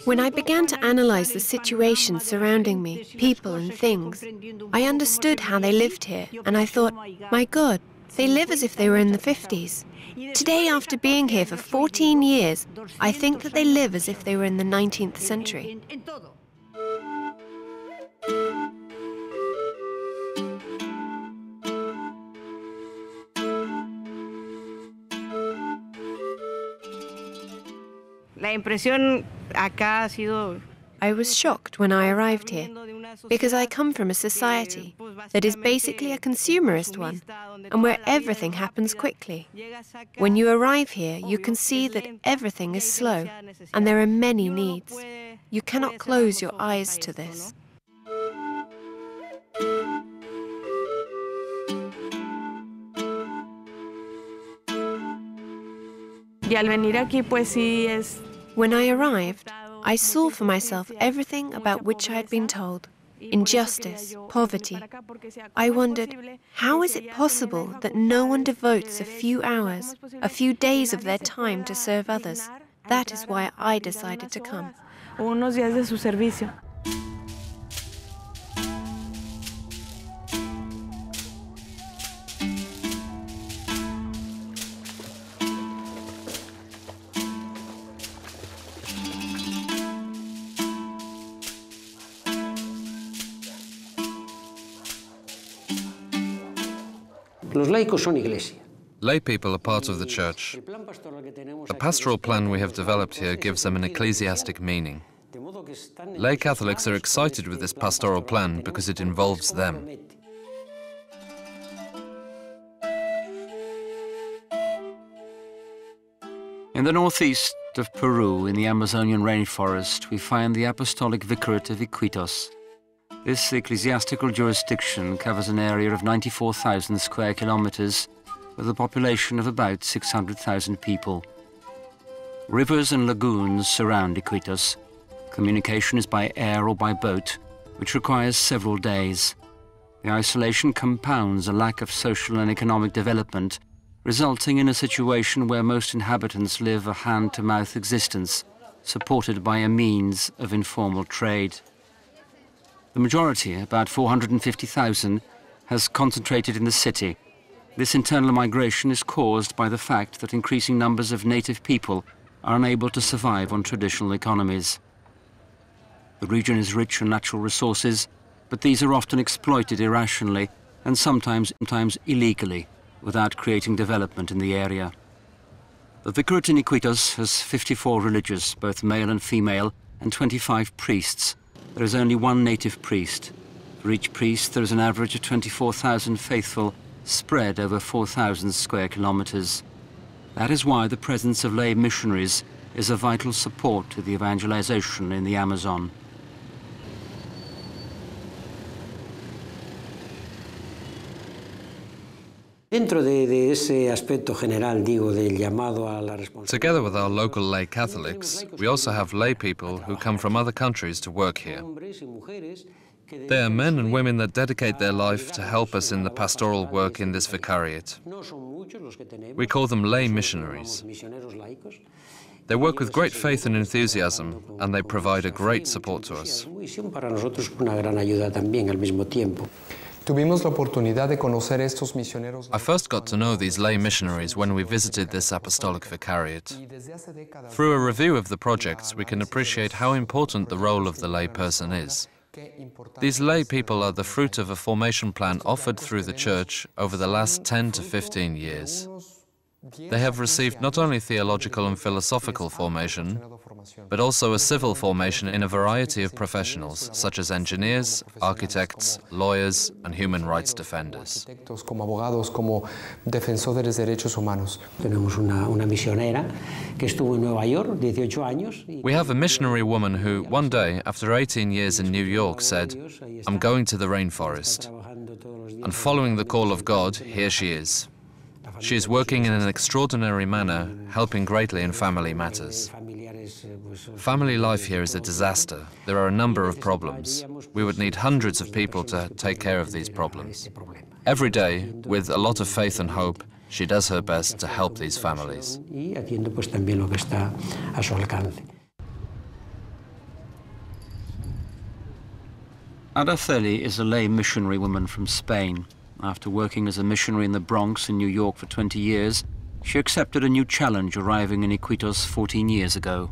When I began to analyze the situation surrounding me, people and things, I understood how they lived here, and I thought, my God, they live as if they were in the 50s. Today, after being here for 14 years, I think that they live as if they were in the 19th century. I was shocked when I arrived here, because I come from a society that is basically a consumerist one, and where everything happens quickly. When you arrive here, you can see that everything is slow, and there are many needs. You cannot close your eyes to this. When I arrived, I saw for myself everything about which I had been told. Injustice, poverty. I wondered, how is it possible that no one devotes a few hours, a few days of their time to serve others? That is why I decided to come. Lay people are part of the church. The pastoral plan we have developed here gives them an ecclesiastic meaning. Lay Catholics are excited with this pastoral plan because it involves them. In the northeast of Peru, in the Amazonian rainforest, we find the Apostolic Vicariate of Iquitos. This ecclesiastical jurisdiction covers an area of 94,000 square kilometers with a population of about 600,000 people. Rivers and lagoons surround Iquitos. Communication is by air or by boat, which requires several days. The isolation compounds a lack of social and economic development, resulting in a situation where most inhabitants live a hand-to-mouth existence, supported by a means of informal trade. The majority, about 450,000, has concentrated in the city. This internal migration is caused by the fact that increasing numbers of native people are unable to survive on traditional economies. The region is rich in natural resources, but these are often exploited irrationally and sometimes illegally, without creating development in the area. The Vicariate in Iquitos has 54 religious, both male and female, and 25 priests. There is only one native priest. For each priest, there is an average of 24,000 faithful spread over 4,000 square kilometers. That is why the presence of lay missionaries is a vital support to the evangelization in the Amazon. Together with our local lay Catholics, we also have lay people who come from other countries to work here. They are men and women that dedicate their life to help us in the pastoral work in this vicariate. We call them lay missionaries. They work with great faith and enthusiasm, and they provide a great support to us. I first got to know these lay missionaries when we visited this apostolic vicariate. Through a review of the projects, we can appreciate how important the role of the lay person is. These lay people are the fruit of a formation plan offered through the Church over the last 10 to 15 years. They have received not only theological and philosophical formation, but also a civil formation in a variety of professionals, such as engineers, architects, lawyers, and human rights defenders. We have a missionary woman who, one day, after 18 years in New York, said, "I'm going to the rainforest." And following the call of God, here she is. She is working in an extraordinary manner, helping greatly in family matters. Family life here is a disaster. There are a number of problems. We would need hundreds of people to take care of these problems. Every day, with a lot of faith and hope, she does her best to help these families. Araceli is a lay missionary woman from Spain. After working as a missionary in the Bronx in New York for 20 years, she accepted a new challenge arriving in Iquitos 14 years ago.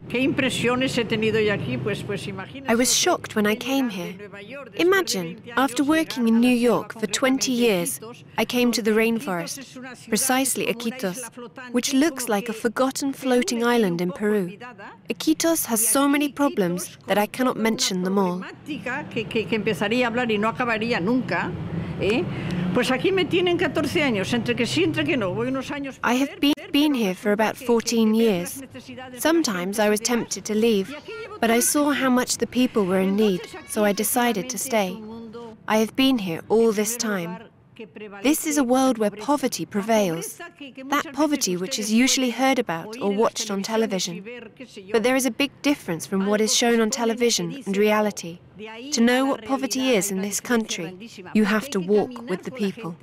I was shocked when I came here. Imagine, after working in New York for 20 years, I came to the rainforest, precisely Iquitos, which looks like a forgotten floating island in Peru. Iquitos has so many problems that I cannot mention them all. I have been here for about 14 years. Sometimes I was tempted to leave, but I saw how much the people were in need, so I decided to stay. I have been here all this time. This is a world where poverty prevails, that poverty which is usually heard about or watched on television. But there is a big difference from what is shown on television and reality. To know what poverty is in this country, you have to walk with the people.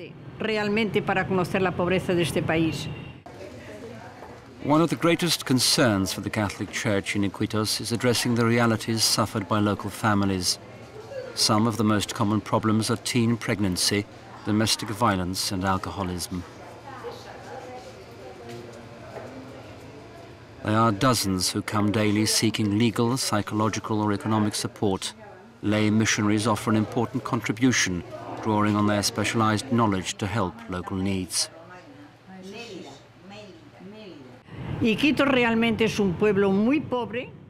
One of the greatest concerns for the Catholic Church in Iquitos is addressing the realities suffered by local families. Some of the most common problems are teen pregnancy, domestic violence and alcoholism. There are dozens who come daily seeking legal, psychological or economic support. Lay missionaries offer an important contribution, drawing on their specialized knowledge to help local needs.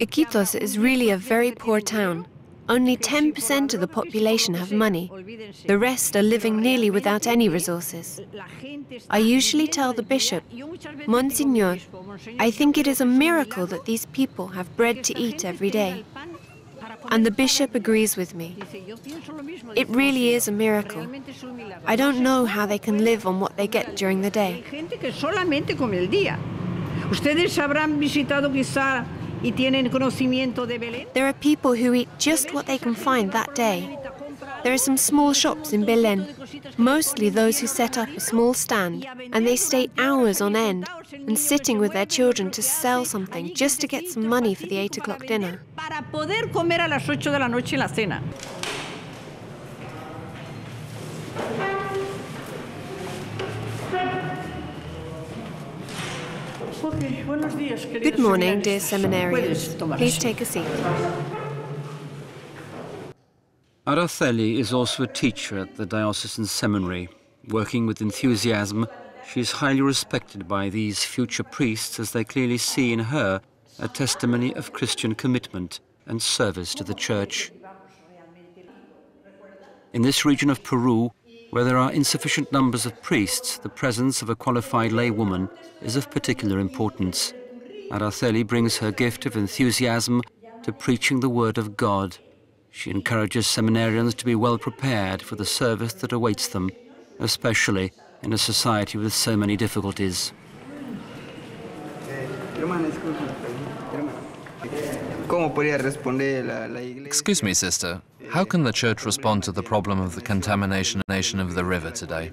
Iquitos is really a very poor town. Only 10% of the population have money. The rest are living nearly without any resources. I usually tell the bishop, Monsignor, I think it is a miracle that these people have bread to eat every day. And the bishop agrees with me. It really is a miracle. I don't know how they can live on what they get during the day. There are people who eat just what they can find that day. There are some small shops in Belén, mostly those who set up a small stand, and they stay hours on end and sitting with their children to sell something just to get some money for the 8 o'clock dinner. Good morning, dear seminarians. Please take a seat. Araceli is also a teacher at the diocesan seminary. Working with enthusiasm, she is highly respected by these future priests as they clearly see in her a testimony of Christian commitment and service to the Church. In this region of Peru, where there are insufficient numbers of priests, the presence of a qualified lay woman is of particular importance. Araceli brings her gift of enthusiasm to preaching the word of God. She encourages seminarians to be well prepared for the service that awaits them, especially in a society with so many difficulties. Excuse me, sister. How can the Church respond to the problem of the contamination of the river today?